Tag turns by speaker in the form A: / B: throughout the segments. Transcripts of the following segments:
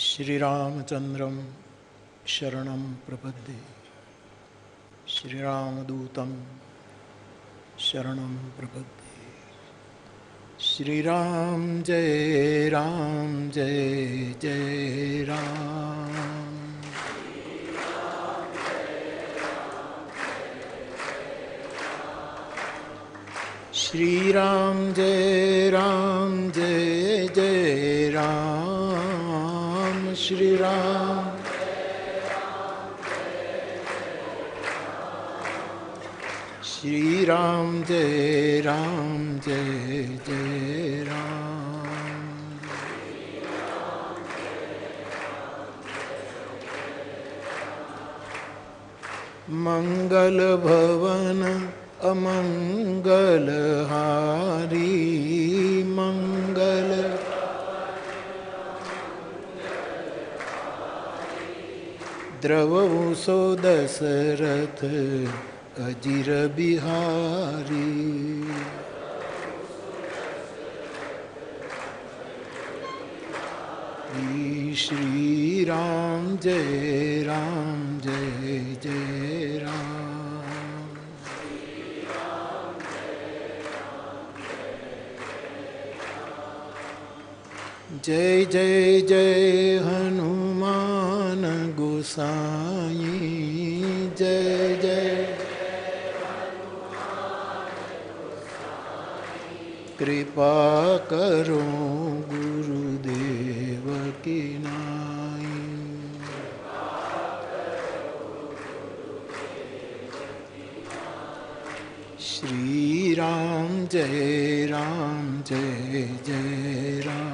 A: श्रीरामचन्द्रं शरणं प्रपद्ये। श्रीरामदूतं शरणं प्रपद्ये। श्रीराम जय जय राम। श्रीराम जय जय राम। श्रीराम श्रीराम जय जय राम। मंगल भवन अमंगल हारी। मंगल द्रवहु सो दशरथ अजिर बिहारी। श्री राम जय जय राम। जय जय हनुमान गोसाई। जय जय कृपा करो गुरुदेव की नाई। श्री राम जय जय राम।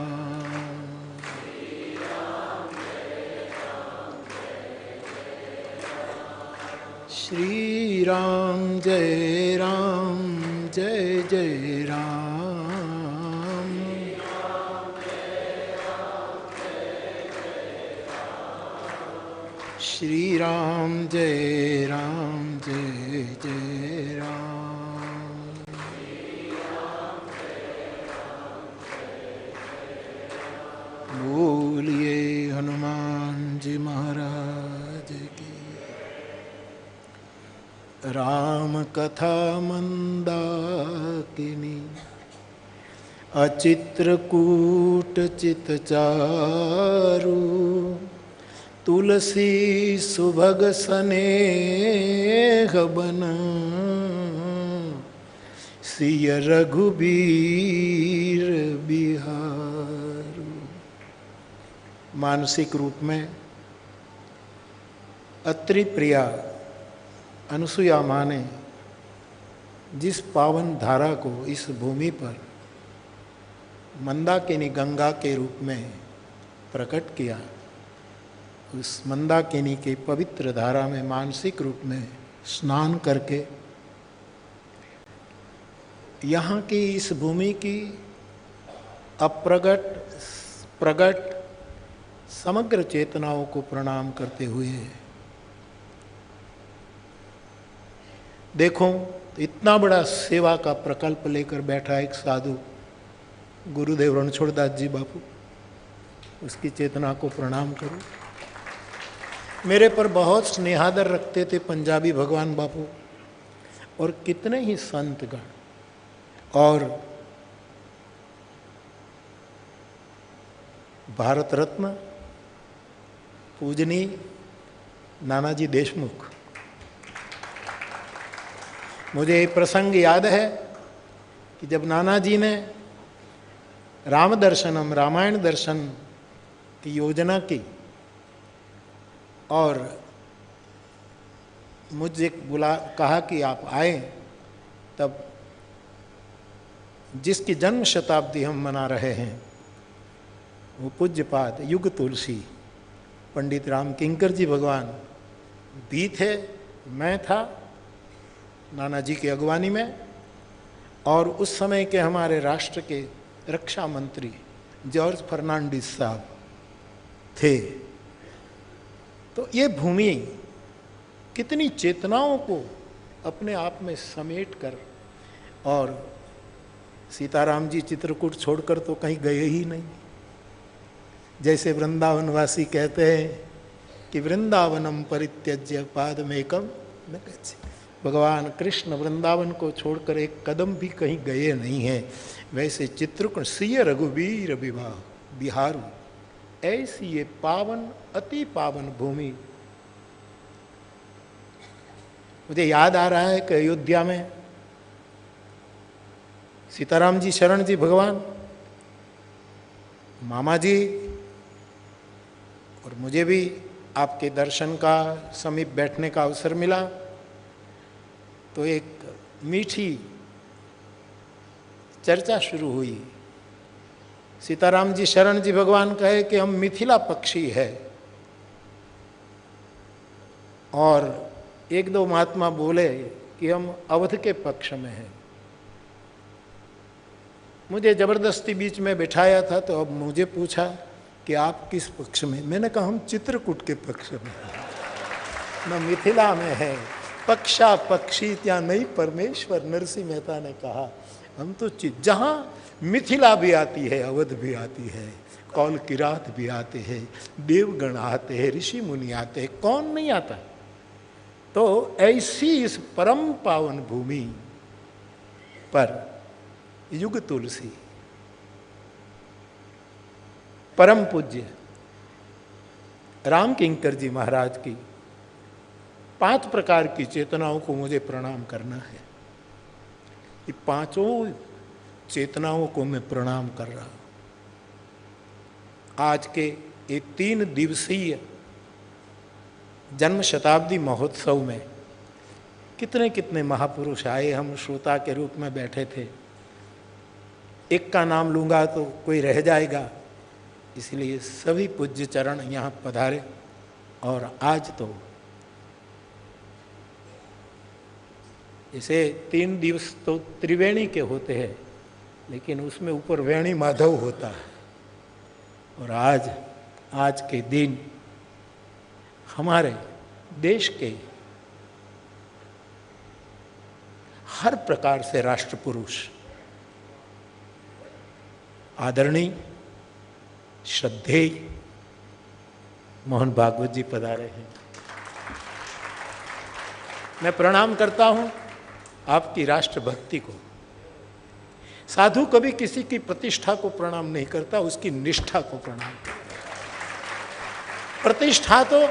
A: श्री राम जय जय राम। श्री राम जय जय राम। बोलिए हनुमान जी महाराज की। राम कथा मंदाकिनी अचित्रकूट चितचारु। तुलसी सुभग सनेह बन सिय रघुबीर बिहारु। मानसिक रूप में अत्रि प्रिया अनुसुया माँ ने जिस पावन धारा को इस भूमि पर मंदाकिनी गंगा के रूप में प्रकट किया, उस मंदाकिनी के पवित्र धारा में मानसिक रूप में स्नान करके यहाँ की इस भूमि की अप्रगट प्रगट समग्र चेतनाओं को प्रणाम करते हुए, देखो इतना बड़ा सेवा का प्रकल्प लेकर बैठा एक साधु गुरुदेव रणछोड़दास जी बापू, उसकी चेतना को प्रणाम करो। मेरे पर बहुत स्नेहादर रखते थे पंजाबी भगवान बापू और कितने ही संतगण और भारत रत्न पूजनीय नानाजी देशमुख। मुझे एक प्रसंग याद है कि जब नानाजी ने राम दर्शनम रामायण दर्शन की योजना की और मुझे कहा कि आप आए, तब जिसकी जन्म शताब्दी हम मना रहे हैं वो पूज्यपाद युग तुलसी पंडित राम किंकर जी भगवान भी थे, मैं था नाना जी की अगवानी में, और उस समय के हमारे राष्ट्र के रक्षा मंत्री जॉर्ज फर्नांडिस साहब थे। तो ये भूमि कितनी चेतनाओं को अपने आप में समेट कर, और सीताराम जी चित्रकूट छोड़कर तो कहीं गए ही नहीं। जैसे वृंदावनवासी कहते हैं कि वृंदावनम परित्यज्य पादमेकम न गच्छति। भगवान कृष्ण वृंदावन को छोड़कर एक कदम भी कहीं गए नहीं हैं। वैसे चित्रकूट सिय रघुवीर विवाह बिहारू, ऐसी ये पावन अति पावन भूमि। मुझे याद आ रहा है कि अयोध्या में सीताराम जी शरण जी भगवान, मामा जी और मुझे भी आपके दर्शन का समीप बैठने का अवसर मिला, तो एक मीठी चर्चा शुरू हुई। सीताराम जी शरण जी भगवान कहे कि हम मिथिला पक्षी है, और एक दो महात्मा बोले कि हम अवध के पक्ष में हैं। मुझे जबरदस्ती बीच में बिठाया था, तो अब मुझे पूछा कि आप किस पक्ष में। मैंने कहा हम चित्रकूट के पक्ष में हैं, न मिथिला में है। पक्षा पक्षी त्या नहीं परमेश्वर, नरसिंह मेहता ने कहा। हम तो जहाँ मिथिला भी आती है, अवध भी आती है, कौल किरात भी आते हैं, देवगण आते हैं, ऋषि मुनि आते हैं, कौन नहीं आता। तो ऐसी इस परम पावन भूमि पर युग तुलसी परम पूज्य राम किंकर जी महाराज की 5 प्रकार की चेतनाओं को मुझे प्रणाम करना है। ये 5 चेतनाओं को मैं प्रणाम कर रहा हूं। आज के ये 3 दिवसीय जन्म शताब्दी महोत्सव में कितने कितने महापुरुष आए। हम श्रोता के रूप में बैठे थे। एक का नाम लूंगा तो कोई रह जाएगा, इसलिए सभी पूज्य चरण यहाँ पधारे। और आज तो इसे 3 दिवस तो त्रिवेणी के होते हैं, लेकिन उसमें ऊपर वेणी माधव होता है। और आज के दिन हमारे देश के हर प्रकार से राष्ट्र पुरुष आदरणीय श्रद्धेय मोहन भागवत जी पधारे हैं। मैं प्रणाम करता हूं आपकी राष्ट्रभक्ति को। साधु कभी किसी की प्रतिष्ठा को प्रणाम नहीं करता, उसकी निष्ठा को प्रणाम करता। प्रतिष्ठा तो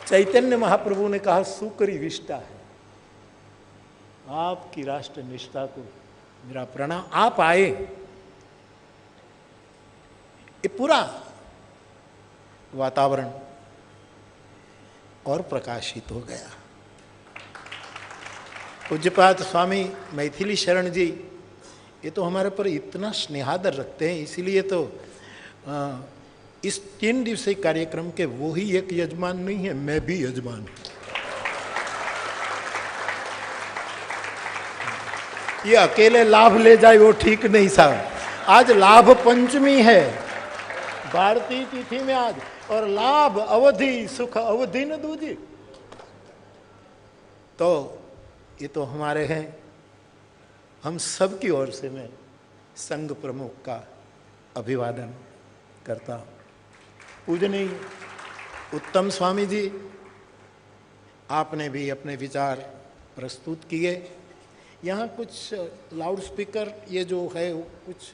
A: चैतन्य महाप्रभु ने कहा सुकरी विष्टा है। आपकी राष्ट्र निष्ठा को मेरा प्रणाम। आप आए, ये पूरा वातावरण और प्रकाशित हो गया। पूज्यपाद स्वामी मैथिली शरण जी ये तो हमारे पर इतना स्नेहादर रखते हैं, इसीलिए तो इस 3 दिवसीय कार्यक्रम के वो ही एक यजमान नहीं है, मैं भी यजमान हूं। ये अकेले लाभ ले जाए वो ठीक नहीं साहब। आज लाभ पंचमी है, भारतीय तिथि में आज, और लाभ अवधि सुख अवधि न दूजी। तो ये तो हमारे हैं। हम सब की ओर से मैं संघ प्रमुख का अभिवादन करता हूं। पूजनीय उत्तम स्वामी जी, आपने भी अपने विचार प्रस्तुत किए। यहाँ कुछ लाउड स्पीकर ये जो है कुछ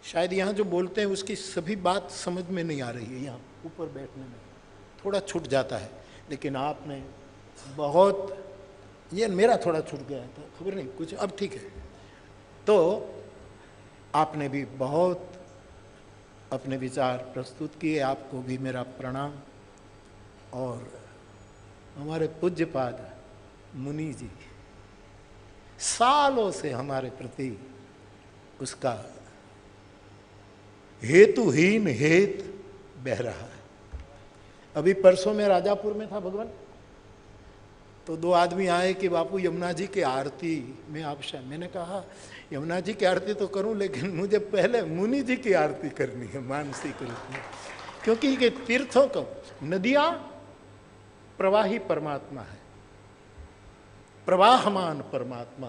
A: शायद यहाँ जो बोलते हैं उसकी सभी बात समझ में नहीं आ रही है। यहाँ ऊपर बैठने में थोड़ा छूट जाता है, लेकिन आपने बहुत, ये मेरा थोड़ा छूट गया था, खबर नहीं कुछ, अब ठीक है। तो आपने भी बहुत अपने विचार प्रस्तुत किए, आपको भी मेरा प्रणाम। और हमारे पूज्यपाद मुनि जी सालों से हमारे प्रति उसका हेतुहीन हेत बह रहा है। अभी परसों में राजापुर में था भगवान, तो 2 आदमी आए कि बापू यमुना जी की आरती में आप मैंने कहा यमुना जी की आरती तो करूं, लेकिन मुझे पहले मुनि जी की आरती करनी है मानसिक रूप में, क्योंकि ये तीर्थों को नदियां प्रवाही परमात्मा है, प्रवाहमान परमात्मा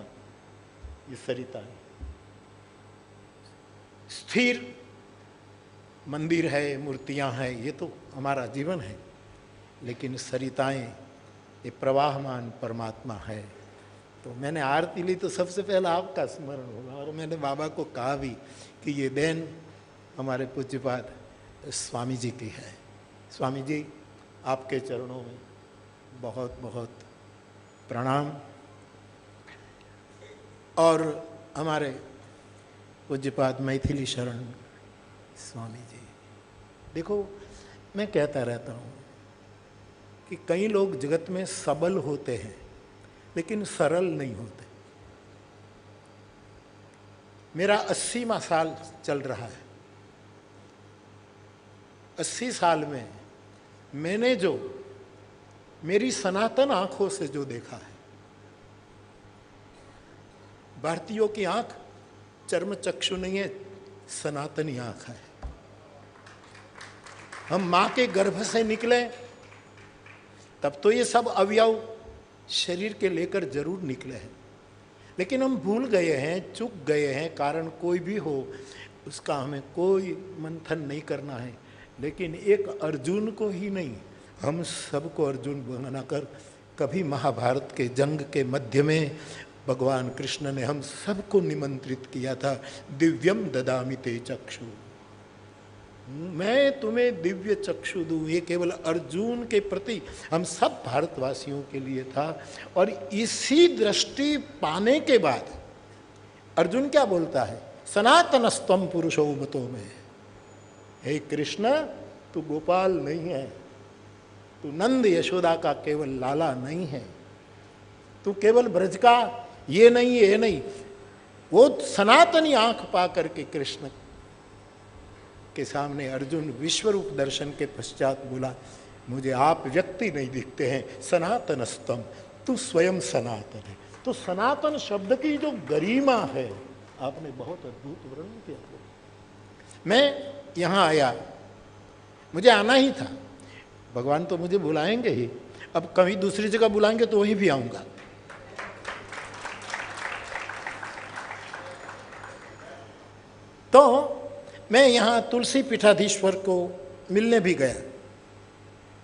A: ये सरिता है। स्थिर मंदिर है, मूर्तियां हैं, ये तो हमारा जीवन है, लेकिन सरिताएं ये प्रवाहमान परमात्मा है। तो मैंने आरती ली तो सबसे पहला आपका स्मरण होगा, और मैंने बाबा को कहा भी कि ये देन हमारे पूज्यपाद स्वामी जी की है। स्वामी जी, आपके चरणों में बहुत बहुत प्रणाम। और हमारे पूज्यपाद मैथिली शरण स्वामी जी, देखो मैं कहता रहता हूँ कि कई लोग जगत में सबल होते हैं लेकिन सरल नहीं होते। मेरा 80वां साल चल रहा है। 80 साल में मैंने जो मेरी सनातन आंखों से जो देखा है, भारतीयों की आंख चर्म चक्षु नहीं है, सनातनी आंख है। हम मां के गर्भ से निकले तब तो ये सब अवयव शरीर के लेकर जरूर निकले हैं, लेकिन हम भूल गए हैं, चूक गए हैं। कारण कोई भी हो उसका हमें कोई मंथन नहीं करना है, लेकिन एक अर्जुन को ही नहीं, हम सबको अर्जुन बनाकर कभी महाभारत के जंग के मध्य में भगवान कृष्ण ने हम सबको निमंत्रित किया था, दिव्यम ददामि ते चक्षु, मैं तुम्हें दिव्य चक्षु दूं। ये केवल अर्जुन के प्रति हम सब भारतवासियों के लिए था। और इसी दृष्टि पाने के बाद अर्जुन क्या बोलता है, सनातनस्तम पुरुषो मतो में। हे कृष्ण, तू गोपाल नहीं है, तू नंद यशोदा का केवल लाला नहीं है, तू केवल ब्रज का ये नहीं ये नहीं। वो सनातनी आंख पा करके कृष्ण के सामने अर्जुन विश्वरूप दर्शन के पश्चात बोला, मुझे आप व्यक्ति नहीं दिखते हैं, सनातनस्तम, तू स्वयं सनातन है। तो सनातन शब्द की जो गरिमा है, आपने बहुत अद्भुत वर्णन किया। मैं यहाँ आया, मुझे आना ही था, भगवान तो मुझे बुलाएंगे ही, अब कहीं दूसरी जगह बुलाएंगे तो वहीं भी आऊंगा। तो मैं यहाँ तुलसी पीठाधीश्वर को मिलने भी गया,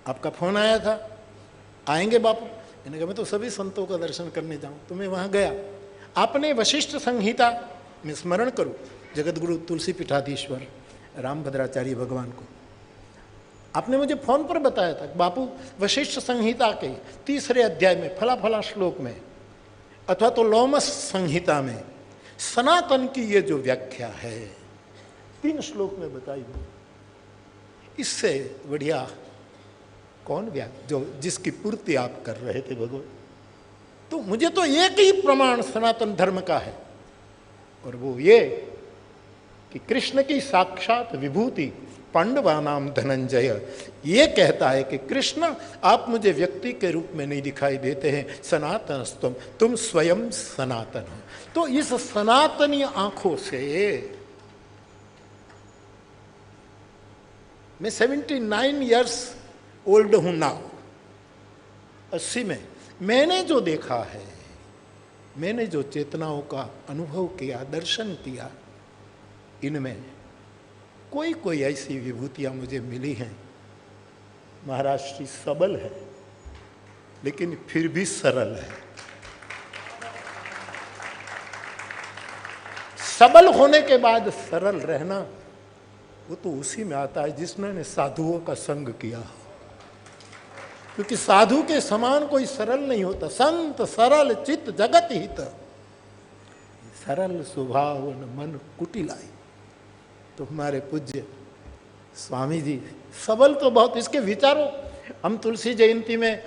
A: आपका फोन आया था, आएंगे बापू। मैंने कहा मैं तो सभी संतों का दर्शन करने जाऊँ, तो मैं वहाँ गया। आपने वशिष्ठ संहिता में स्मरण करूँ जगतगुरु तुलसी पीठाधीश्वर रामभद्राचार्य भगवान को, आपने मुझे फोन पर बताया था बापू वशिष्ठ संहिता के 3रे अध्याय में फला फला श्लोक में अथवा तो लोमस संहिता में सनातन की ये जो व्याख्या है 3 श्लोक में बताई, इससे बढ़िया कौन व्याख्या जो जिसकी पूर्ति आप कर रहे थे भगवान। तो मुझे तो एक ही प्रमाण सनातन धर्म का है, और वो ये कि कृष्ण की साक्षात विभूति पांडवानाम धनंजय ये कहता है कि कृष्ण आप मुझे व्यक्ति के रूप में नहीं दिखाई देते हैं, सनातनस्तम, तुम स्वयं सनातन हो। तो इस सनातनी आंखों से मैं 79 इयर्स ओल्ड हूं नाउ, 80 में मैंने जो देखा है, मैंने जो चेतनाओं का अनुभव किया, दर्शन किया, इनमें कोई कोई ऐसी विभूतियां मुझे मिली हैं। महाराज श्री सबल है लेकिन फिर भी सरल है। सबल होने के बाद सरल रहना वो तो उसी में आता है जिसने साधुओं का संग किया, क्योंकि साधु के समान कोई सरल नहीं होता। संत सरल चित्त जगत हित, सरल स्वभाव मन कुटिलाई। तो हमारे पूज्य स्वामी जी सबल तो बहुत, इसके विचारों हम तुलसी जयंती में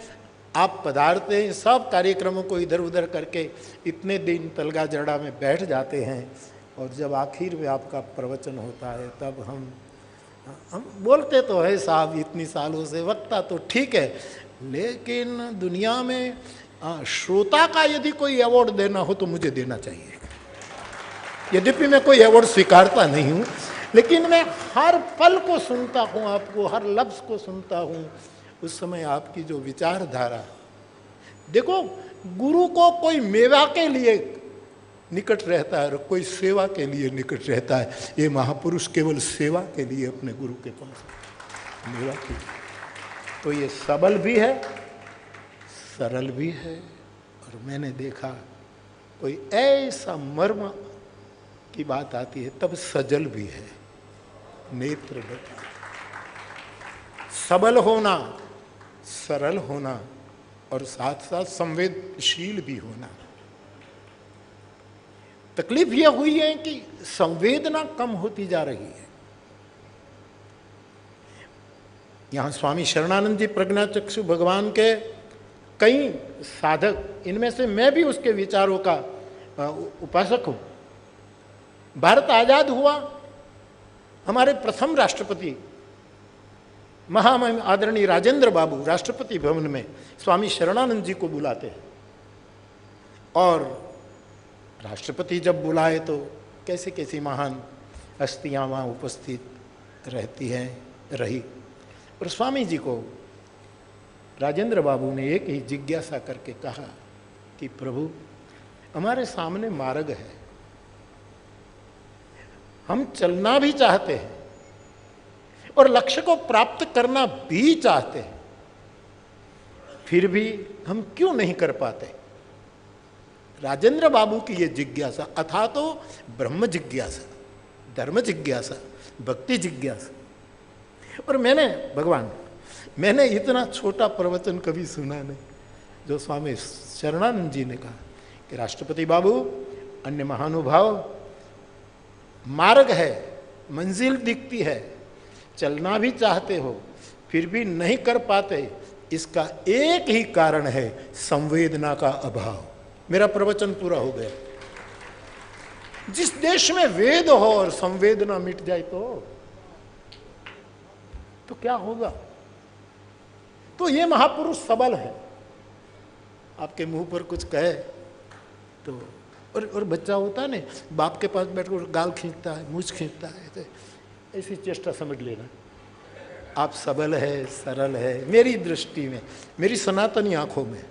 A: आप पधारते हैं, सब कार्यक्रमों को इधर उधर करके इतने दिन तलगा जड़ा में बैठ जाते हैं, और जब आखिर में आपका प्रवचन होता है तब हम बोलते तो है साहब इतनी सालों से, वक्ता तो ठीक है, लेकिन दुनिया में श्रोता का यदि कोई अवार्ड देना हो तो मुझे देना चाहिए। यद्यपि मैं कोई अवार्ड स्वीकारता नहीं हूँ, लेकिन मैं हर पल को सुनता हूँ, आपको हर लफ्ज़ को सुनता हूँ। उस समय आपकी जो विचारधारा, देखो गुरु को कोई मेवा के लिए निकट रहता है और कोई सेवा के लिए निकट रहता है। ये महापुरुष केवल सेवा के लिए अपने गुरु के पास सेवा की। तो ये सबल भी है, सरल भी है, और मैंने देखा कोई ऐसा मर्म की बात आती है तब सजल भी है, नेत्र बता। सबल होना, सरल होना और साथ साथ संवेदनशील भी होना। तकलीफ यह हुई है कि संवेदना कम होती जा रही है। यहां स्वामी शरणानंद जी प्रज्ञाचक्षु भगवान के कई साधक, इनमें से मैं भी उसके विचारों का उपासक हूं। भारत आजाद हुआ, हमारे प्रथम राष्ट्रपति महामहिम आदरणीय राजेंद्र बाबू राष्ट्रपति भवन में स्वामी शरणानंद जी को बुलाते हैं, और राष्ट्रपति जब बुलाए तो कैसे कैसी महान हस्तियां वहाँ उपस्थित रहती हैं रही। और स्वामी जी को राजेंद्र बाबू ने एक ही जिज्ञासा करके कहा कि प्रभु, हमारे सामने मार्ग है, हम चलना भी चाहते हैं और लक्ष्य को प्राप्त करना भी चाहते हैं, फिर भी हम क्यों नहीं कर पाते। राजेंद्र बाबू की ये जिज्ञासा, अथा तो ब्रह्म जिज्ञासा, धर्म जिज्ञासा, भक्ति जिज्ञासा। और मैंने इतना छोटा प्रवचन कभी सुना नहीं जो स्वामी शरणानंद जी ने कहा कि राष्ट्रपति बाबू, अन्य महानुभाव, मार्ग है, मंजिल दिखती है, चलना भी चाहते हो फिर भी नहीं कर पाते, इसका एक ही कारण है संवेदना का अभाव। मेरा प्रवचन पूरा हो गया। जिस देश में वेद हो और संवेदना मिट जाए तो क्या होगा। तो ये महापुरुष सबल है। आपके मुंह पर कुछ कहे तो, और बच्चा होता है ना, बाप के पास बैठकर गाल खींचता है, मूछ खींचता है, तो ऐसी चेष्टा समझ लेना। आप सबल है, सरल है, मेरी दृष्टि में, मेरी सनातनी आंखों में।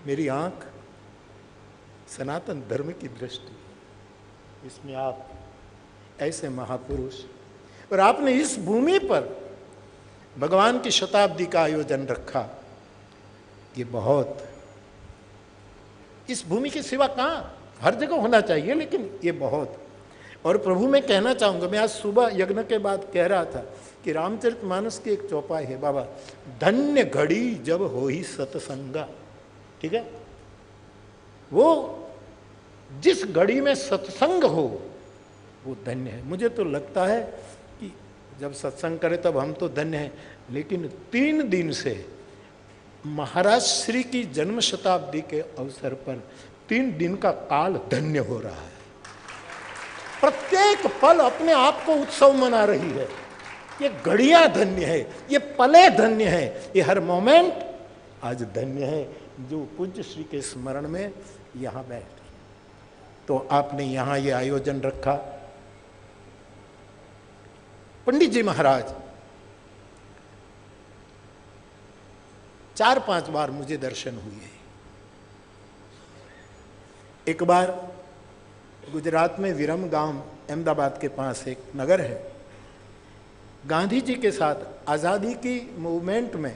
A: मेरी आंख सनातन धर्म की दृष्टि, इसमें आप ऐसे महापुरुष, और आपने इस भूमि पर भगवान की शताब्दी का आयोजन रखा, ये बहुत, इस भूमि की सिवा कहाँ, हर जगह होना चाहिए, लेकिन ये बहुत। और प्रभु मैं कहना चाहूँगा, मैं आज सुबह यज्ञ के बाद कह रहा था कि रामचरितमानस की एक चौपाई है बाबा, धन्य घड़ी जब हो ही सत्संगा। ठीक है, वो जिस घड़ी में सत्संग हो वो धन्य है। मुझे तो लगता है कि जब सत्संग करे तब हम तो धन्य हैं, लेकिन 3 दिन से महाराज श्री की जन्म शताब्दी के अवसर पर 3 दिन का काल धन्य हो रहा है। प्रत्येक पल अपने आप को उत्सव मना रही है। ये घड़ियां धन्य है, ये पले धन्य है, ये हर मोमेंट आज धन्य है जो पूज्य श्री के स्मरण में यहाँ बैठ। तो आपने यहाँ ये आयोजन रखा। पंडित जी महाराज 4-5 बार मुझे दर्शन हुए। एक बार गुजरात में विरम गांव, अहमदाबाद के पास एक नगर है, गांधी जी के साथ आज़ादी की मूवमेंट में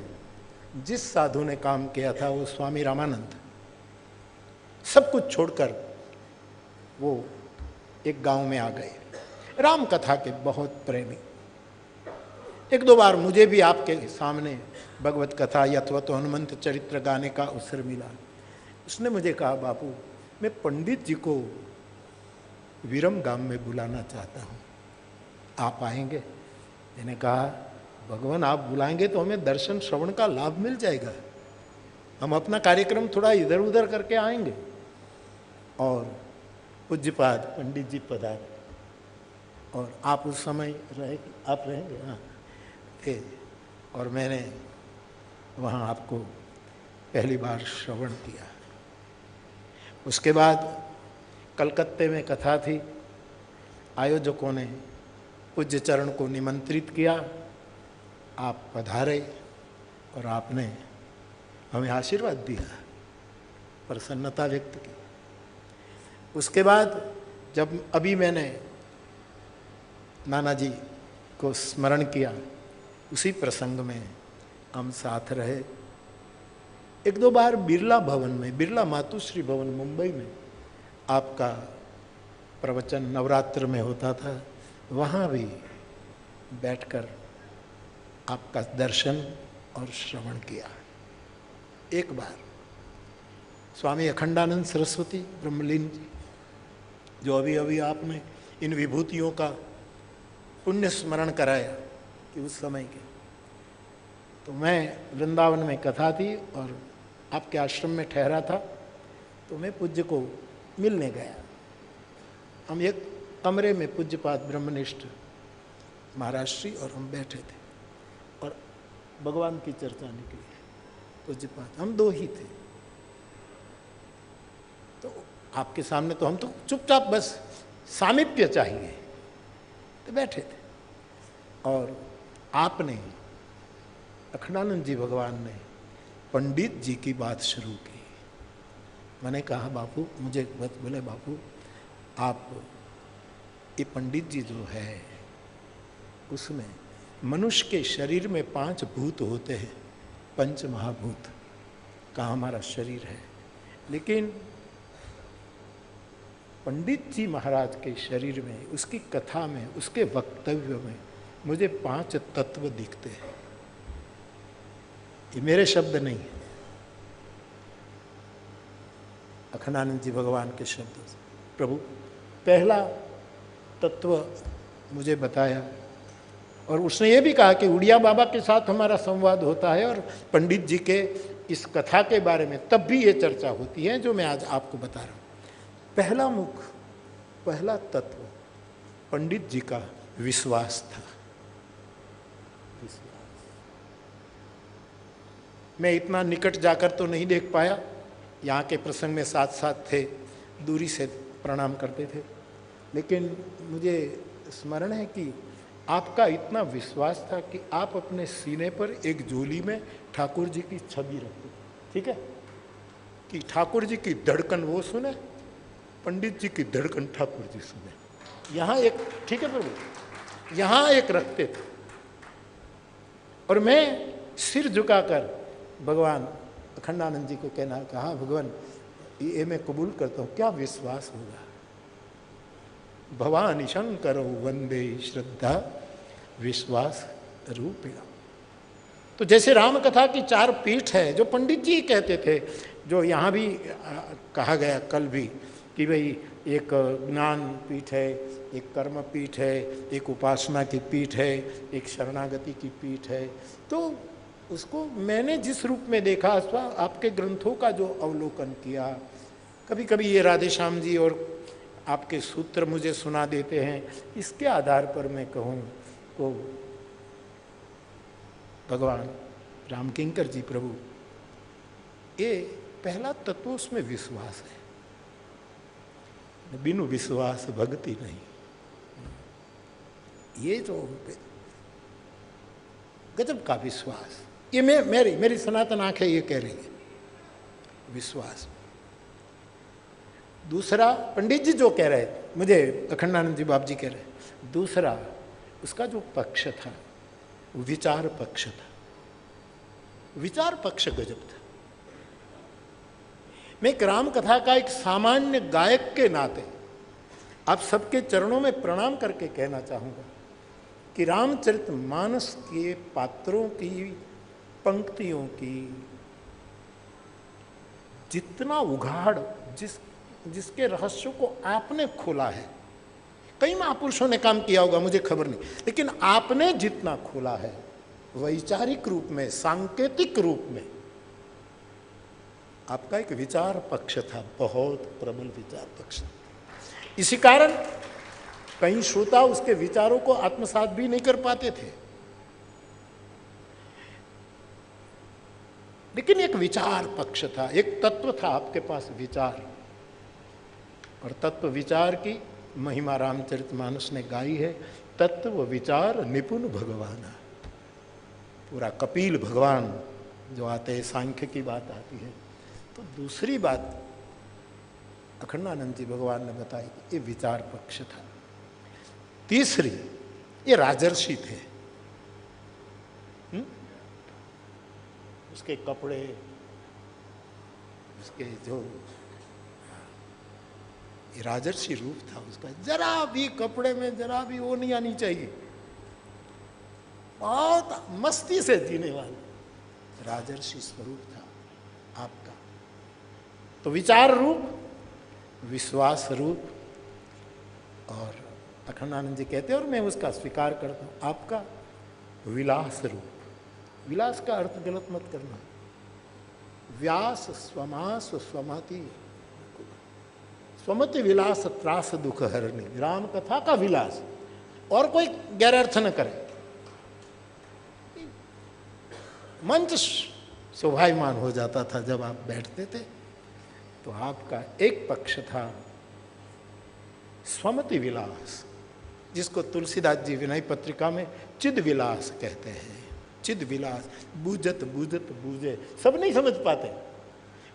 A: जिस साधु ने काम किया था वो स्वामी रामानंद, सब कुछ छोड़कर वो एक गांव में आ गए। राम कथा के बहुत प्रेमी। 1-2 बार मुझे भी आपके सामने भगवत कथा या तो हनुमंत चरित्र गाने का अवसर मिला। उसने मुझे कहा, बापू मैं पंडित जी को विरम गांव में बुलाना चाहता हूँ, आप आएंगे? मैंने कहा, भगवान आप बुलाएंगे तो हमें दर्शन श्रवण का लाभ मिल जाएगा, हम अपना कार्यक्रम थोड़ा इधर उधर करके आएंगे। और पूज्यपाद पंडित जी पधारे, और आप उस समय आप रहेंगे? हाँ थे। और मैंने वहाँ आपको पहली बार श्रवण किया। उसके बाद कलकत्ते में कथा थी, आयोजकों ने पूज्य चरण को निमंत्रित किया, आप पधारे और आपने हमें आशीर्वाद दिया, प्रसन्नता व्यक्त की। उसके बाद जब अभी मैंने नाना जी को स्मरण किया, उसी प्रसंग में हम साथ रहे। एक दो बार बिरला भवन में, बिरला मातुश्री भवन मुंबई में आपका प्रवचन नवरात्र में होता था, वहाँ भी बैठकर आपका दर्शन और श्रवण किया। एक बार स्वामी अखंडानंद सरस्वती ब्रह्मलीन जी, जो अभी अभी आपने इन विभूतियों का पुण्य स्मरण कराया कि उस समय के, तो मैं वृंदावन में कथा थी और आपके आश्रम में ठहरा था, तो मैं पूज्य को मिलने गया। हम एक कमरे में पूज्यपाद ब्रह्मनिष्ठ महाराष्ट्री और हम बैठे थे और भगवान की चर्चा निकली। पूज्यपाद हम दो ही थे, तो आपके सामने तो हम तो चुपचाप बस सामीप्य चाहिए तो बैठे थे, और आपने अखंडानंद जी भगवान ने पंडित जी की बात शुरू की। मैंने कहा बापू, मुझे बोले बापू आप ये पंडित जी जो है उसमें मनुष्य के शरीर में 5 भूत होते हैं, 5 महाभूत का हमारा शरीर है, लेकिन पंडित जी महाराज के शरीर में, उसकी कथा में, उसके वक्तव्य में मुझे 5 तत्व दिखते हैं। ये मेरे शब्द नहीं है, अखंडानंद जी भगवान के शब्द। प्रभु पहला तत्व मुझे बताया, और उसने ये भी कहा कि उड़िया बाबा के साथ हमारा संवाद होता है और पंडित जी के इस कथा के बारे में तब भी ये चर्चा होती है जो मैं आज आपको बता रहा हूँ। पहला मुख, पहला तत्व पंडित जी का विश्वास था। विश्वास मैं इतना निकट जाकर तो नहीं देख पाया, यहाँ के प्रसंग में साथ साथ थे, दूरी से प्रणाम करते थे, लेकिन मुझे स्मरण है कि आपका इतना विश्वास था कि आप अपने सीने पर एक झोली में ठाकुर जी की छवि रखते, ठीक है, कि ठाकुर जी की धड़कन वो सुने, पंडित जी की धड़कन ठाकुर जी सुने। यहाँ एक, ठीक है प्रभु, यहाँ एक रखते थे, और मैं सिर झुकाकर भगवान अखंडानंद जी को कहा भगवान ये मैं कबूल करता हूँ, क्या विश्वास होगा। भवानी शंकर वंदे श्रद्धा विश्वास रूपिणा। तो जैसे राम कथा की 4 पीठ है जो पंडित जी कहते थे, जो यहाँ भी कहा गया कल भी कि भाई एक ज्ञान पीठ है, एक कर्म पीठ है, एक उपासना की पीठ है, एक शरणागति की पीठ है। तो उसको मैंने जिस रूप में देखा अथवा आपके ग्रंथों का जो अवलोकन किया, कभी कभी ये राधे श्याम जी और आपके सूत्र मुझे सुना देते हैं, इसके आधार पर मैं कहूँ तो भगवान रामकिंकर जी प्रभु, ये पहला तत्व उसमें विश्वास है। बिनु विश्वास भक्ति नहीं। ये जो गजब का विश्वास, ये मेरी सनातन आंखें ये कह रही है, विश्वास। दूसरा पंडित जी जो कह रहे, मुझे अखंडानंद जी बाप जी कह रहे, दूसरा उसका जो पक्ष था वो विचार पक्ष था। विचार पक्ष गजब था। मैं एक राम कथा का एक सामान्य गायक के नाते आप सबके चरणों में प्रणाम करके कहना चाहूँगा कि रामचरितमानस के पात्रों की पंक्तियों की जितना उघाड़, जिसके रहस्यों को आपने खोला है, कई महापुरुषों ने काम किया होगा मुझे खबर नहीं, लेकिन आपने जितना खोला है वैचारिक रूप में, सांकेतिक रूप में, आपका एक विचार पक्ष था, बहुत प्रबल विचार पक्ष। इसी कारण कई श्रोता उसके विचारों को आत्मसात भी नहीं कर पाते थे, लेकिन एक विचार पक्ष था, एक तत्व था आपके पास, विचार। और तत्व विचार की महिमा रामचरितमानस ने गाई है। तत्व विचार निपुण भगवान, पूरा कपिल भगवान जो आते हैं, सांख्य की बात आती है। तो दूसरी बात अखंडानंद जी भगवान ने बताई, ये विचार पक्ष था। तीसरी, ये राजर्षि थे। उसके कपड़े, उसके जो ये राजर्षि रूप था उसका, जरा भी कपड़े में जरा भी वो नहीं आनी चाहिए, बहुत मस्ती से जीने वाला राजर्षि स्वरूप था आपका। तो विचार रूप, विश्वास रूप, और अखंडानंद जी कहते हैं और मैं उसका स्वीकार करता हूं, आपका विलास रूप। विलास का अर्थ गलत मत करना। व्यास स्वमास स्वमति, स्वमति विलास त्रास दुख हरणी, राम कथा का विलास। और कोई गैरअर्थ न करे। मंच शोभायमान हो जाता था जब आप बैठते थे। तो आपका एक पक्ष था स्वमति विलास, जिसको तुलसीदास जी विनय पत्रिका में चिद विलास कहते हैं। चिद विलास, बूझत बूझत बूझे, सब नहीं समझ पाते।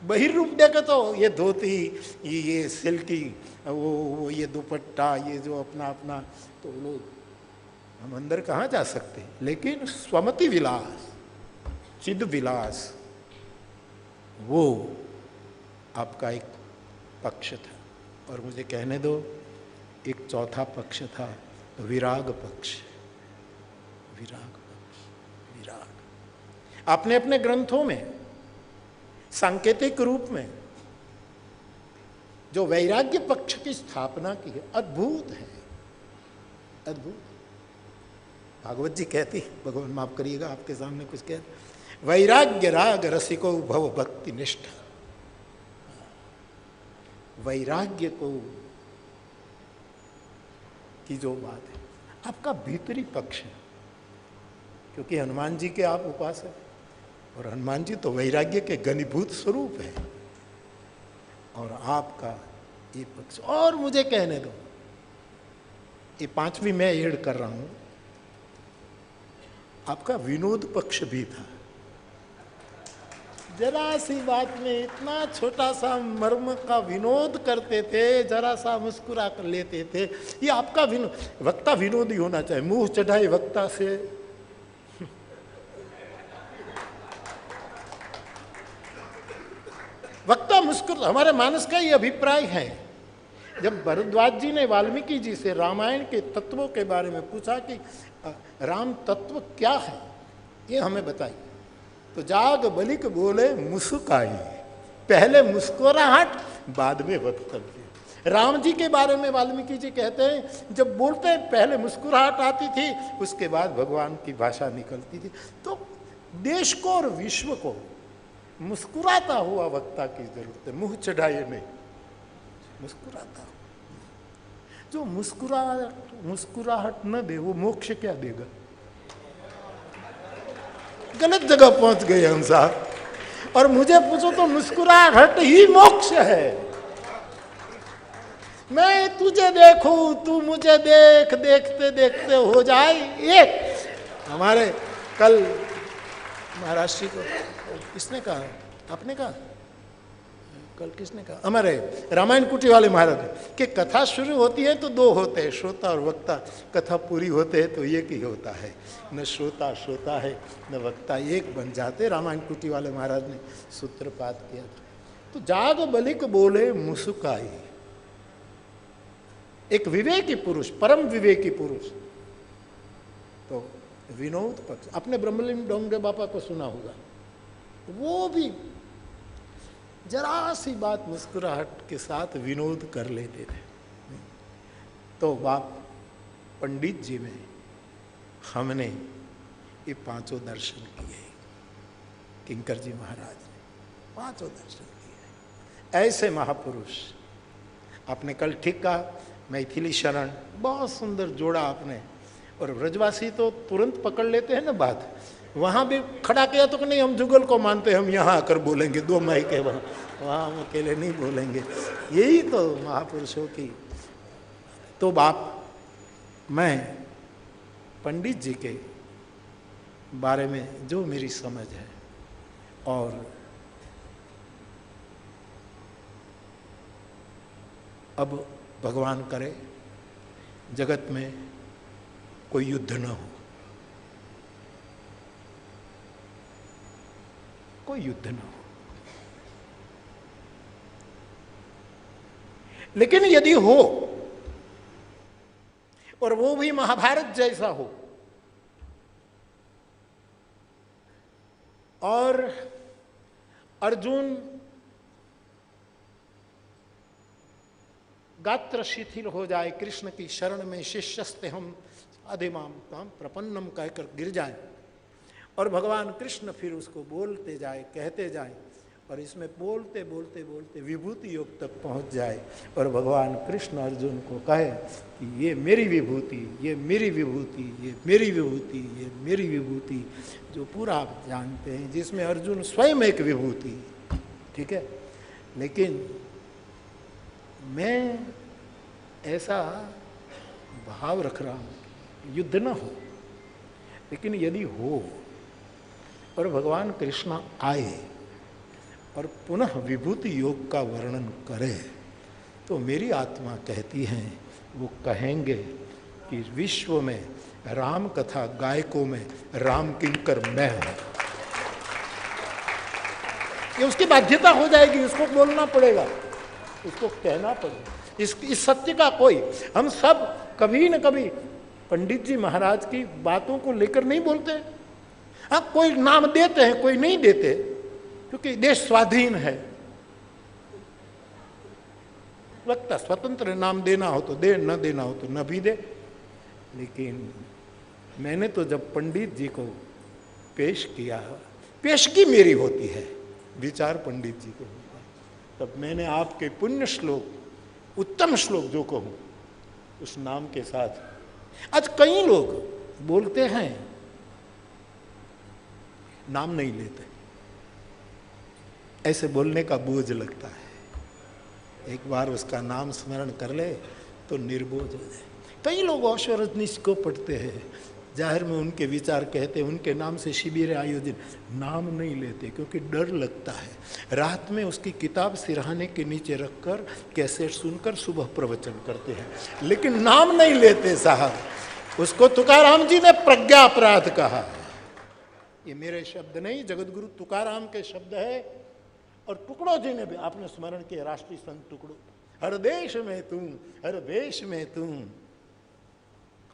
A: बहिर्रूप देखे तो ये धोती, ये सिल्की, वो ये दुपट्टा, ये जो अपना अपना, तो लोग, हम अंदर कहाँ जा सकते। लेकिन स्वमति विलास, चिद विलास, वो आपका एक पक्ष था। और मुझे कहने दो, एक चौथा पक्ष था विराग पक्ष। विराग पक्ष, विराग। आपने अपने ग्रंथों में सांकेतिक रूप में जो वैराग्य पक्ष की स्थापना की है, अद्भुत है, अद्भुत। भागवत जी कहती, भगवान माफ करिएगा आपके सामने कुछ कह, वैराग्य राग रसिको भव भक्ति निष्ठा। वैराग्य को की जो बात है, आपका भीतरी पक्ष है, क्योंकि हनुमान जी के आप उपासक, और हनुमान जी तो वैराग्य के घनीभूत स्वरूप है। और आपका ये पक्ष, और मुझे कहने दो, ये पांचवी मैं ऐड कर रहा हूं, आपका विनोद पक्ष भी था। जरा सी बात में इतना छोटा सा मर्म का विनोद करते थे, जरा सा मुस्कुरा कर लेते थे। ये आपका विनोद, वक्ता विनोदी होना चाहिए, मुंह चढ़ाए वक्ता से। वक्ता मुस्कुरा, हमारे मानस का ये अभिप्राय है। जब भरद्वाज जी ने वाल्मीकि जी से रामायण के तत्वों के बारे में पूछा कि राम तत्व क्या है, ये हमें बताइए, तो जाग बलिक बोले मुस्काई, पहले मुस्कुराहट बाद में वक्तव्य। राम जी के बारे में वाल्मीकि जी कहते हैं, जब बोलते पहले मुस्कुराहट आती थी, उसके बाद भगवान की भाषा निकलती थी। तो देश को और विश्व को मुस्कुराता हुआ वक्ता की जरूरत है, मुंह चढ़ाए नहीं, मुस्कुराता हुआ। जो मुस्कुराहट न दे वो मोक्ष क्या देगा। गलत जगह पहुंच गए हम साहब। और मुझे पूछो तो मुस्कुराहट ही मोक्ष है। मैं तुझे देखूं, तू मुझे देख, देखते देखते हो जाए एक। हमारे कल महाराष्ट्र को किसने कहा, आपने कहा, कल किसने कहा, हमारे रामायण कुटी वाले महाराज कि कथा शुरू होती है तो दो होते हैं, श्रोता और वक्ता। कथा पूरी होते हैं तो एक ही होता है, न श्रोता श्रोता है न वक्ता, एक बन जाते। रामायण कुटी वाले महाराज ने सूत्रपात किया था। तो जाग बलिक बोले मुस्काई, एक विवेकी पुरुष, परम विवेकी पुरुष। तो विनोद पक्ष, आपने ब्रह्मलिंग डोंगरे बापा को सुना होगा, वो भी जरा सी बात मुस्कुराहट के साथ विनोद कर लेते थे। तो बाप पंडित जी में हमने ये पांचों दर्शन किए, किंकर जी महाराज ने पांचों दर्शन किए। ऐसे महापुरुष, आपने कल ठीक कहा, मैथिली शरण, बहुत सुंदर जोड़ा आपने। और ब्रजवासी तो तुरंत पकड़ लेते हैं ना बात, वहाँ भी खड़ा किया तो कि नहीं हम जुगल को मानते, हम यहाँ आकर बोलेंगे, दो माई के वहाँ हम अकेले नहीं बोलेंगे। यही तो महापुरुषों की। तो बाप, मैं पंडित जी के बारे में जो मेरी समझ है, और अब भगवान करे जगत में कोई युद्ध न हो, कोई युद्ध न हो। लेकिन यदि हो, और वो भी महाभारत जैसा हो, और अर्जुन गात्र शिथिल हो जाए, कृष्ण की शरण में शिष्यस्ते हम अधिमाम प्रपन्नम कहकर गिर जाए, और भगवान कृष्ण फिर उसको बोलते जाए, कहते जाए, और इसमें बोलते बोलते बोलते विभूति योग तक पहुंच जाए, और भगवान कृष्ण अर्जुन को कहे कि ये मेरी विभूति, ये मेरी विभूति, ये मेरी विभूति, ये मेरी विभूति, जो पूरा आप जानते हैं, जिसमें अर्जुन स्वयं एक विभूति, ठीक है। लेकिन मैं ऐसा भाव रख रहा हूँ, युद्ध न हो, लेकिन यदि हो और भगवान कृष्ण आए और पुनः विभूति योग का वर्णन करे, तो मेरी आत्मा कहती है, वो कहेंगे कि विश्व में राम कथा गायकों में राम किंकर मैं हूं। ये उसकी बाध्यता हो जाएगी, उसको बोलना पड़ेगा, उसको कहना पड़ेगा। इस सत्य का कोई, हम सब कभी न कभी पंडित जी महाराज की बातों को लेकर नहीं बोलते। हाँ, कोई नाम देते हैं, कोई नहीं देते, क्योंकि देश स्वाधीन है, लगता स्वतंत्र नाम देना हो तो दे, न देना हो तो न भी दे। लेकिन मैंने तो जब पंडित जी को पेश किया, पेशगी मेरी होती है, विचार पंडित जी को होता है, तब मैंने आपके पुण्य श्लोक, उत्तम श्लोक जो कहूं, उस नाम के साथ। आज कई लोग बोलते हैं, नाम नहीं लेते, ऐसे बोलने का बोझ लगता है। एक बार उसका नाम स्मरण कर ले तो निर्बोझ हो जाए। कई लोग ओशो रजनीश को पढ़ते हैं, जाहिर में उनके विचार कहते हैं, उनके नाम से शिविर आयोजित, नाम नहीं लेते क्योंकि डर लगता है। रात में उसकी किताब सिरहाने के नीचे रखकर कैसेट सुनकर सुबह प्रवचन करते हैं, लेकिन नाम नहीं लेते साहब। उसको तुकाराम जी ने प्रज्ञा अपराध कहा। ये मेरे शब्द नहीं, जगत गुरु तुकाराम के शब्द है। और टुकड़ो जी ने भी, आपने स्मरण किया, राष्ट्रीय संत टुकड़ो, हर देश में तू, हर देश में तू,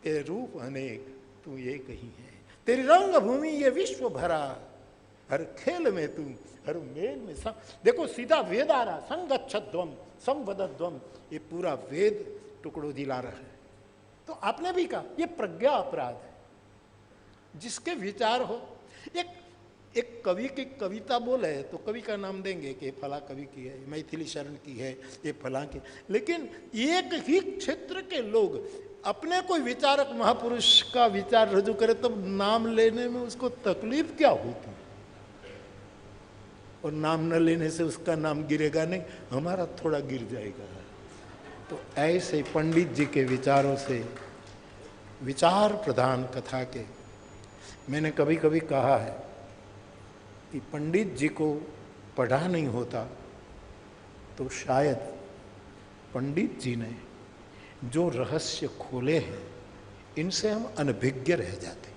A: तेरे रूप अनेक, तू एक ही है, तेरी रंग भूमि ये विश्व भरा, हर खेल में तू, हर मेल में सब। देखो सीधा वेद आ रहा, संगच्छध्वम संवदध्वम, ये पूरा वेद टुकड़ो जी ला रहा है। तो आपने भी कहा ये प्रज्ञा अपराध है। जिसके विचार हो, एक कवि की कविता बोले तो कवि का नाम देंगे कि फला कवि की है, मैथिली शरण की है, ये फला की। लेकिन एक ही क्षेत्र के लोग अपने कोई विचारक महापुरुष का विचार रजू करे तो नाम लेने में उसको तकलीफ क्या होती, और नाम न लेने से उसका नाम गिरेगा नहीं, हमारा थोड़ा गिर जाएगा। तो ऐसे पंडित जी के विचारों से, विचार प्रधान कथा के, मैंने कभी कभी कहा है कि पंडित जी को पढ़ा नहीं होता तो शायद पंडित जी ने जो रहस्य खोले हैं, इनसे हम अनभिज्ञ रह जाते।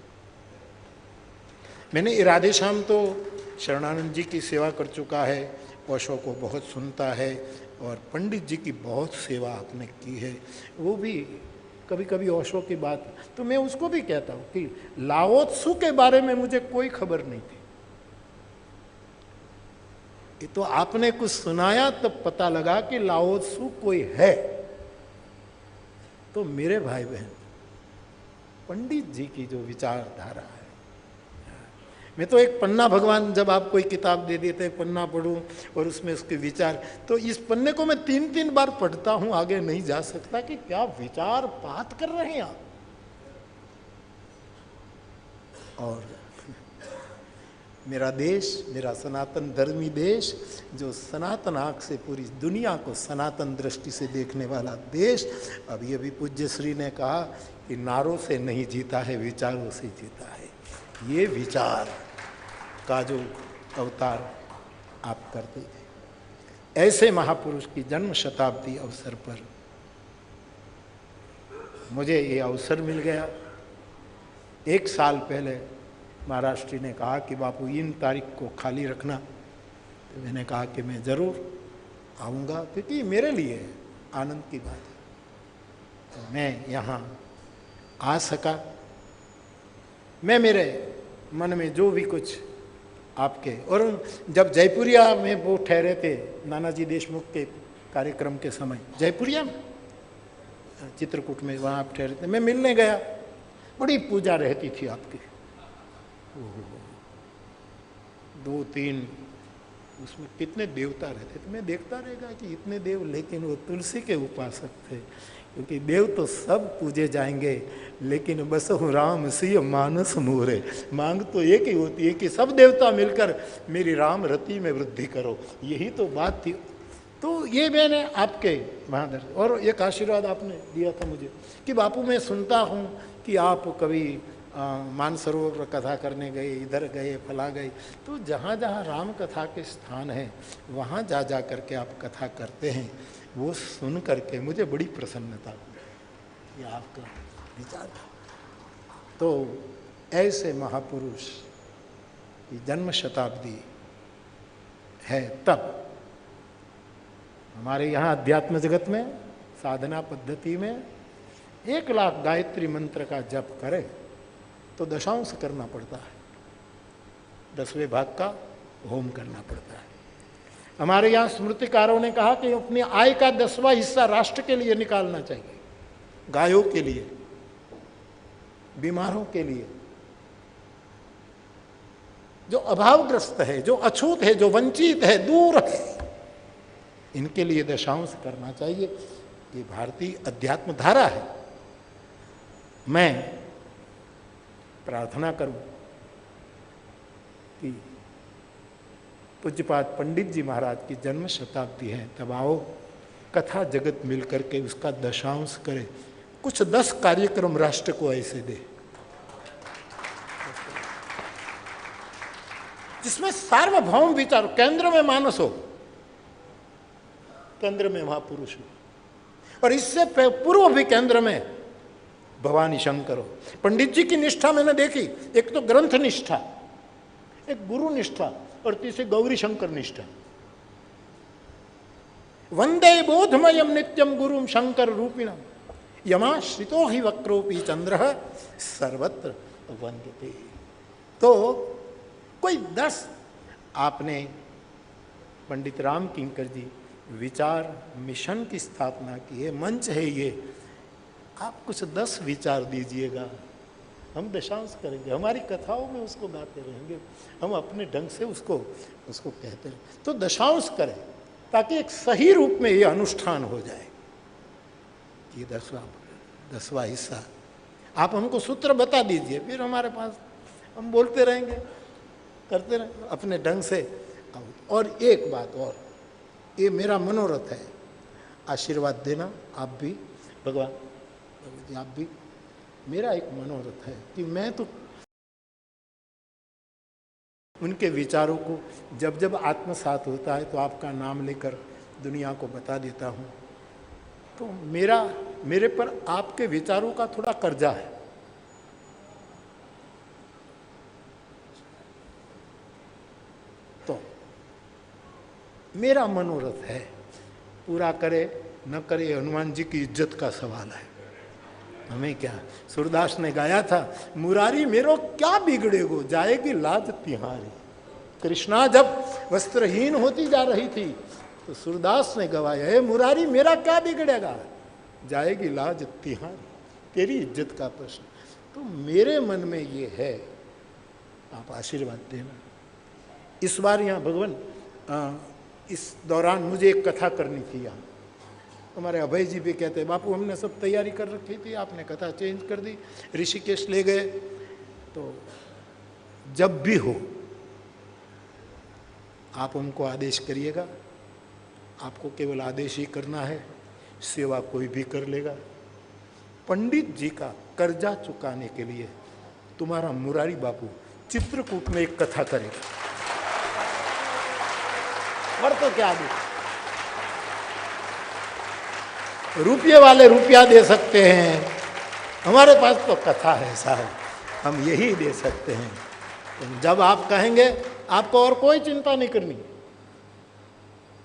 A: मैंने इरादे शाम तो शरणानंद जी की सेवा कर चुका है, ओशो को बहुत सुनता है, और पंडित जी की बहुत सेवा आपने की है। वो भी कभी कभी ओशो की बात, तो मैं उसको भी कहता हूँ कि लाओ त्सु के बारे में मुझे कोई खबर नहीं थी, ये तो आपने कुछ सुनाया तब पता लगा कि लाओ त्सु कोई है। तो मेरे भाई बहन, पंडित जी की जो विचारधारा है, मैं तो एक पन्ना, भगवान जब आप कोई किताब दे देते हैं, पन्ना पढ़ूं और उसमें उसके विचार, तो इस पन्ने को मैं 3-3 बार पढ़ता हूं, आगे नहीं जा सकता कि क्या विचार बात कर रहे हैं आप। और मेरा देश, मेरा सनातन धर्मी देश, जो सनातन आँख से पूरी दुनिया को सनातन दृष्टि से देखने वाला देश, अभी अभी पूज्य श्री ने कहा कि नारों से नहीं जीता है, विचारों से जीता है। ये विचार का जो अवतार आप करते थे, ऐसे महापुरुष की जन्म शताब्दी अवसर पर मुझे ये अवसर मिल गया। 1 साल पहले महाराष्ट्र ने कहा कि बापू इन तारीख को खाली रखना, तो मैंने कहा कि मैं ज़रूर आऊँगा, क्योंकि मेरे लिए आनंद की बात है। तो मैं यहाँ आ सका। मैं मेरे मन में जो भी कुछ आपके, और जब जयपुरिया में वो ठहरे थे नानाजी देशमुख के कार्यक्रम के समय, जयपुरिया में चित्रकूट में, वहाँ आप ठहरे थे, मैं मिलने गया। बड़ी पूजा रहती थी आपकी, 2-3 उसमें कितने देवता रहते थे। मैं देखता रहेगा कि इतने देव, लेकिन वो तुलसी के उपासक थे, क्योंकि देव तो सब पूजे जाएंगे, लेकिन बस राम सिय मानस मोरे, मांग तो एक ही होती है कि सब देवता मिलकर मेरी राम रति में वृद्धि करो, यही तो बात थी। तो ये मैंने आपके वहाँ और एक आशीर्वाद आपने दिया था मुझे कि बापू मैं सुनता हूँ कि आप कभी मानसरोवर कथा करने गए, इधर गए, फला गए, तो जहाँ जहाँ राम कथा के स्थान हैं वहाँ जा जा करके आप कथा करते हैं। वो सुन करके मुझे बड़ी प्रसन्नता हुई, ये आपका विचार था। तो ऐसे महापुरुष की जन्म शताब्दी है। तब हमारे यहाँ अध्यात्म जगत में साधना पद्धति में 1 लाख गायत्री मंत्र का जप करे तो दशांश करना पड़ता है, 10वें भाग का होम करना पड़ता है। हमारे यहाँ स्मृतिकारों ने कहा कि अपनी आय का 10वां हिस्सा राष्ट्र के लिए निकालना चाहिए, गायों के लिए, बीमारों के लिए, जो अभावग्रस्त है, जो अछूत है, जो वंचित है, दूर है, इनके लिए दशांश करना चाहिए। ये भारतीय अध्यात्म धारा है। मैं प्रार्थना करूं कि पूज्यपाद पंडित जी महाराज की जन्म शताब्दी है, तब आओ कथा जगत मिलकर के उसका दशांश करे। कुछ 10 कार्यक्रम राष्ट्र को ऐसे दे जिसमें सार्वभौम विचार, केंद्र में मानस हो, केंद्र में महापुरुष हो, और इससे पूर्व भी केंद्र में भवानी शंकर हो। पंडित जी की निष्ठा मैंने देखी, एक तो ग्रंथ निष्ठा, एक गुरु निष्ठा, और तीसरी गौरी शंकर निष्ठा। वंदे बोधमयम नित्यम गुरुम शंकर रूपिणम यमाश्रितो हि वक्रोपि चंद्र सर्वत्र वंदते। तो कोई 10 आपने पंडित राम किंकर जी विचार मिशन की स्थापना की है, मंच है ये, आप कुछ 10 विचार दीजिएगा, हम दशांश करेंगे, हमारी कथाओं में उसको गाते रहेंगे, हम अपने ढंग से उसको कहते रहें। तो दशांश करें ताकि एक सही रूप में ये अनुष्ठान हो जाए। ये 10वां हिस्सा आप हमको सूत्र बता दीजिए, फिर हमारे पास हम बोलते रहेंगे, करते रहेंगे अपने ढंग से। और एक बात और, ये मेरा मनोरथ है, आशीर्वाद देना आप भी, भगवान आप भी, मेरा एक मनोरथ है कि मैं तो उनके विचारों को जब जब आत्मसात होता है तो आपका नाम लेकर दुनिया को बता देता हूँ। तो मेरे पर आपके विचारों का थोड़ा कर्जा है। तो मेरा मनोरथ है, पूरा करे न करे हनुमान जी की इज्जत का सवाल है, हमें क्या। सूरदास ने गाया था, मुरारी मेरो क्या बिगड़ेगो जाएगी लाज तिहारी। कृष्णा जब वस्त्रहीन होती जा रही थी तो सूरदास ने गवाया है, मुरारी मेरा क्या बिगड़ेगा, जाएगी लाज तिहारी, तेरी इज्जत का प्रश्न। तो मेरे मन में ये है, आप आशीर्वाद देना। इस बार यहाँ भगवान इस दौरान मुझे एक कथा करनी थी। यहाँ हमारे अभय जी भी कहते हैं, बापू हमने सब तैयारी कर रखी थी, आपने कथा चेंज कर दी, ऋषिकेश ले गए। तो जब भी हो आप हमको आदेश करिएगा, आपको केवल आदेश ही करना है, सेवा कोई भी कर लेगा। पंडित जी का कर्जा चुकाने के लिए तुम्हारा मुरारी बापू चित्रकूट में एक कथा करेगा, और तो क्या दे। रुपये वाले रुपया दे सकते हैं, हमारे पास तो कथा है साहब, हम यही दे सकते हैं। तो जब आप कहेंगे आपको और कोई चिंता नहीं करनी,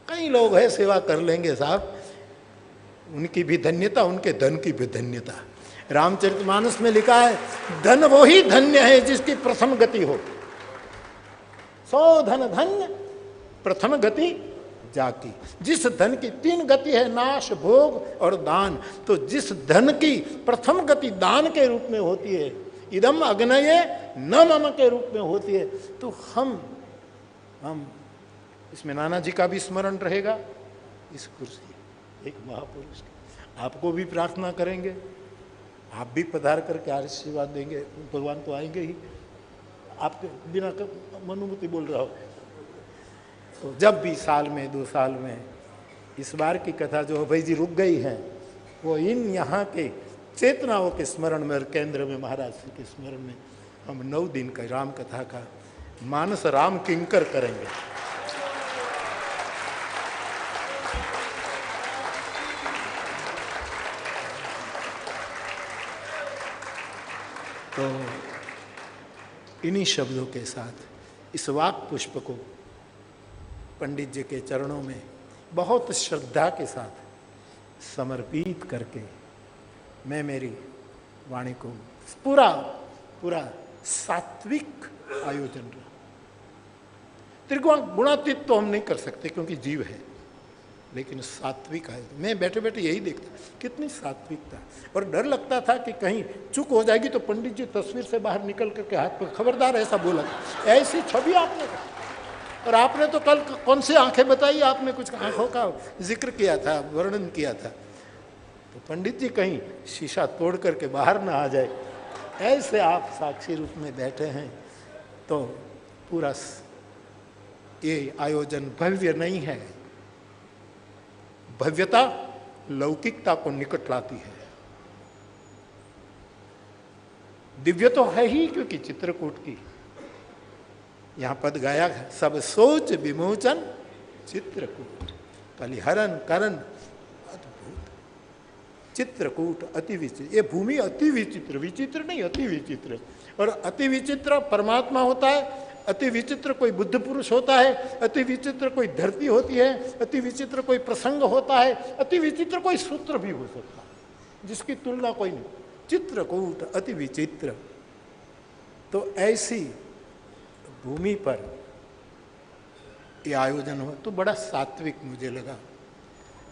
A: कई लोग है सेवा कर लेंगे साहब, उनकी भी धन्यता, उनके धन की भी धन्यता। रामचरितमानस में लिखा है धन वो ही धन्य है जिसकी प्रथम गति हो, सो धन धन्य प्रथम गति जाकी। जिस धन की 3 गति है, नाश, भोग और दान, तो जिस धन की प्रथम गति दान के रूप में होती है, इदम अग्नये न मम के रूप में होती है, तो हम इसमें नाना जी का भी स्मरण रहेगा, इस कुर्सी एक महापुरुष की। आपको भी प्रार्थना करेंगे, आप भी पधार करके आशीर्वाद देंगे, भगवान तो आएंगे ही, आपके बिना मनुमति बोल रहा हो। तो जब भी साल में 2 साल में, इस बार की कथा जो भाई जी रुक गई है, वो इन यहाँ के चेतनाओं के स्मरण में और केंद्र में महाराज के स्मरण में हम 9 दिन का राम कथा का मानस राम किंकर करेंगे। तो इन्हीं शब्दों के साथ इस वाक पुष्प को पंडित जी के चरणों में बहुत श्रद्धा के साथ समर्पित करके मैं मेरी वाणी को पूरा सात्विक आयोजन रहा। त्रिगुण गुणातीत तो हम नहीं कर सकते क्योंकि जीव है, लेकिन सात्विक आयोजन। मैं बैठे बैठे यही देखता कितनी सात्विकता, और डर लगता था कि कहीं चूक हो जाएगी तो पंडित जी तस्वीर से बाहर निकल करके हाथ पर खबरदार ऐसा बोला, ऐसी छवि आपने कहा। और आपने तो कल कौन सी आंखें बताई, आपने कुछ आंखों का जिक्र किया था, वर्णन किया था। तो पंडित जी कहीं शीशा तोड़ करके बाहर ना आ जाए, ऐसे आप साक्षी रूप में बैठे हैं। तो पूरा ये आयोजन भव्य नहीं है, भव्यता लौकिकता को निकट लाती है। दिव्य तो है ही, क्योंकि चित्रकूट की यहां पद गाया है, सब सोच विमोचन चित्रकूट, कलिहरण करण अद्भुत चित्रकूट अति विचित्र। ये भूमि अति विचित्र, विचित्र नहीं अति विचित्र। और अति विचित्र परमात्मा होता है, अति विचित्र कोई बुद्ध पुरुष होता है, अति विचित्र कोई धरती होती है, अति विचित्र कोई प्रसंग होता है, अति विचित्र कोई सूत्र भी हो सकता है जिसकी तुलना कोई नहीं। चित्रकूट अति विचित्र। तो ऐसी भूमि पर यह आयोजन हुआ तो बड़ा सात्विक मुझे लगा।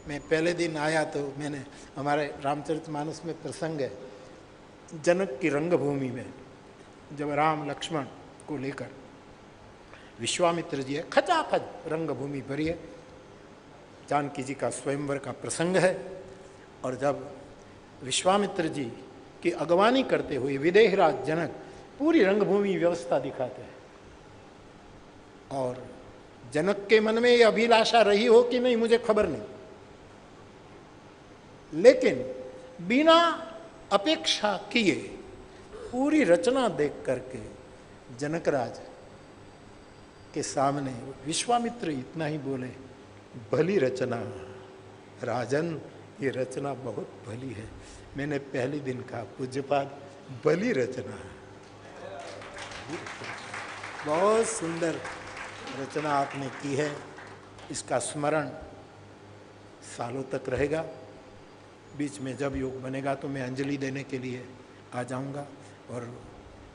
A: मैं पहले दिन आया तो मैंने, हमारे रामचरितमानस में प्रसंग है जनक की रंगभूमि में, जब राम लक्ष्मण को लेकर विश्वामित्र जी है, खचाखच रंगभूमि भरी है, जानकी जी का स्वयंवर का प्रसंग है। और जब विश्वामित्र जी की अगवानी करते हुए विदेहराज जनक पूरी रंगभूमि व्यवस्था दिखाते हैं, और जनक के मन में ये अभिलाषा रही हो कि नहीं मुझे खबर नहीं, लेकिन बिना अपेक्षा किए पूरी रचना देख करके जनकराज के सामने विश्वामित्र इतना ही बोले, भली रचना राजन, ये रचना बहुत भली है। मैंने पहले दिन कहा पूज्यपाद भली रचना, बहुत सुंदर रचना आपने की है, इसका स्मरण सालों तक रहेगा। बीच में जब योग बनेगा तो मैं अंजलि देने के लिए आ जाऊंगा। और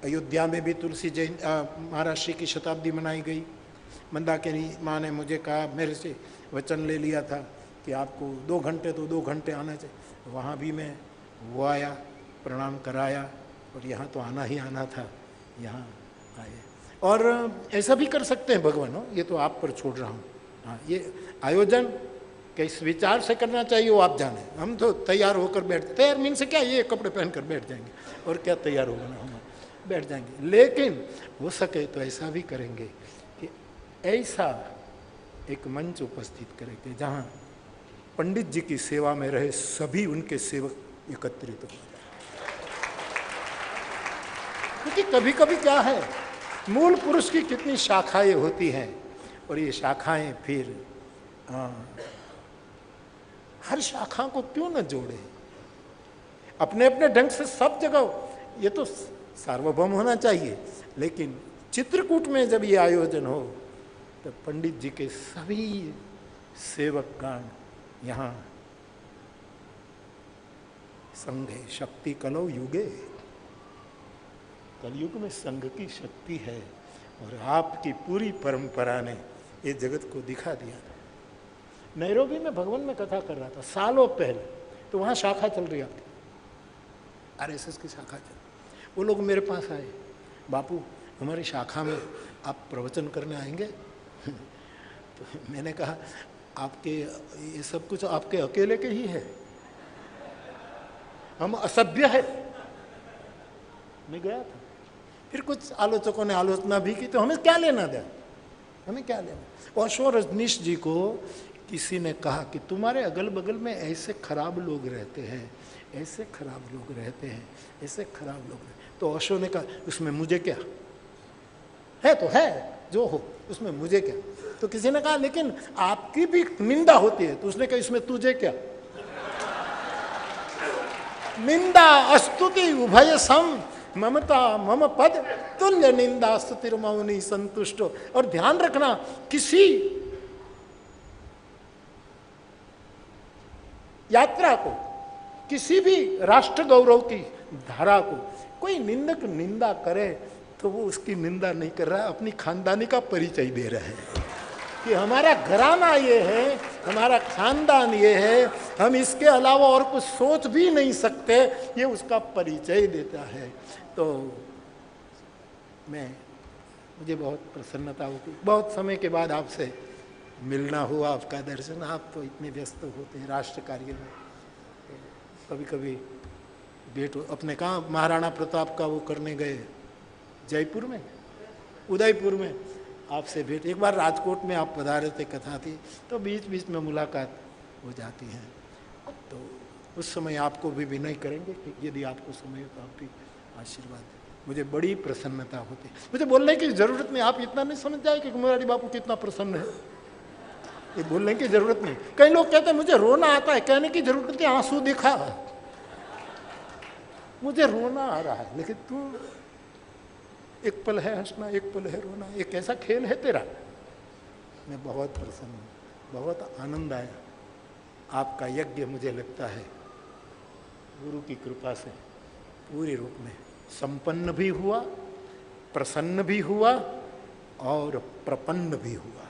A: अयोध्या में भी तुलसी जयंती महाराष्ट्र की शताब्दी मनाई गई। मंदाकिनी माँ ने मुझे कहा, मेरे से वचन ले लिया था कि आपको 2 घंटे तो 2 घंटे आना चाहिए। वहाँ भी मैं वो आया, प्रणाम कराया, और यहाँ तो आना ही आना था, यहाँ आए। और ऐसा भी कर सकते हैं भगवान, हो ये तो आप पर छोड़ रहा हूँ। हाँ, ये आयोजन किस विचार से करना चाहिए वो आप जाने। हम तो तैयार होकर बैठते, तैयार मीन से क्या, ये कपड़े पहनकर बैठ जाएंगे और क्या तैयार होगा ना, हम बैठ जाएंगे। लेकिन हो सके तो ऐसा भी करेंगे कि ऐसा एक मंच उपस्थित करेंगे जहाँ पंडित जी की सेवा में रहे सभी उनके सेवक एकत्रित हो। क्योंकि कभी कभी क्या है, मूल पुरुष की कितनी शाखाएं होती हैं, और ये शाखाएं फिर हर शाखा को क्यों न जोड़े। अपने अपने ढंग से सब जगह ये तो सार्वभौम होना चाहिए, लेकिन चित्रकूट में जब ये आयोजन हो तो पंडित जी के सभी सेवकगण यहाँ संघे शक्ति कलौ युगे, कलयुग में संघ की शक्ति है और आपकी पूरी परंपरा ने ये जगत को दिखा दिया। नैरोबी में भगवान में कथा कर रहा था सालों पहले, तो वहाँ शाखा चल रही आपकी, आरएसएस की शाखा चल, वो लोग मेरे पास आए, बापू हमारी शाखा में आप प्रवचन करने आएंगे? तो मैंने कहा आपके ये सब कुछ आपके अकेले के ही है, हम असभ्य है। मैं गया था, फिर कुछ आलोचकों ने आलोचना भी की, तो हमें क्या लेना दे, हमें क्या लेना। ओशो रजनीश जी को किसी ने कहा कि तुम्हारे अगल बगल में ऐसे खराब लोग रहते हैं, ऐसे खराब लोग रहते हैं, ऐसे खराब लोग रहते हैं। तो ओशो ने कहा उसमें मुझे क्या है, तो है जो हो, उसमें मुझे क्या। तो किसी ने कहा लेकिन आपकी भी निंदा होती है, तो उसने कहा इसमें तुझे क्या। निंदा स्तुति उभय सम ममता मम पद तुल्य निंदा स्तुतिर मौनी संतुष्टो। और ध्यान रखना, किसी यात्रा को, किसी भी राष्ट्र गौरव की धारा को कोई निंदक निंदा करे तो वो उसकी निंदा नहीं कर रहा है, अपनी खानदानी का परिचय दे रहा है कि हमारा घराना ये है, हमारा खानदान ये है, हम इसके अलावा और कुछ सोच भी नहीं सकते, ये उसका परिचय देता है। तो मुझे बहुत प्रसन्नता होती, बहुत समय के बाद आपसे मिलना हुआ, आपका दर्शन। आप तो इतने व्यस्त होते हैं राष्ट्र कार्य में, कभी कभी भेंट अपने कहाँ महाराणा प्रताप का वो करने गए जयपुर में, उदयपुर में आपसे भेंट, एक बार राजकोट में आप पधारे थे, कथा थी, तो बीच बीच में मुलाकात हो जाती है। तो उस समय आपको भी विनय करेंगे कि यदि आपको समय हो तो आप भी आशीर्वाद। मुझे बड़ी प्रसन्नता होती, मुझे बोलने की जरूरत नहीं, आप इतना नहीं समझ जाए कि मुरारी बापू कितना प्रसन्न है, ये बोलने की जरूरत नहीं। कई लोग कहते हैं मुझे रोना आता है, कहने की जरूरत नहीं, आंसू दिखा, मुझे रोना आ रहा है, लेकिन तू एक पल है हंसना, एक पल है रोना, एक ऐसा खेल है तेरा। मैं बहुत प्रसन्न हूँ, बहुत आनंद आया। आपका यज्ञ मुझे लगता है गुरु की कृपा से पूरे रूप में संपन्न भी हुआ, प्रसन्न भी हुआ और प्रपन्न भी हुआ।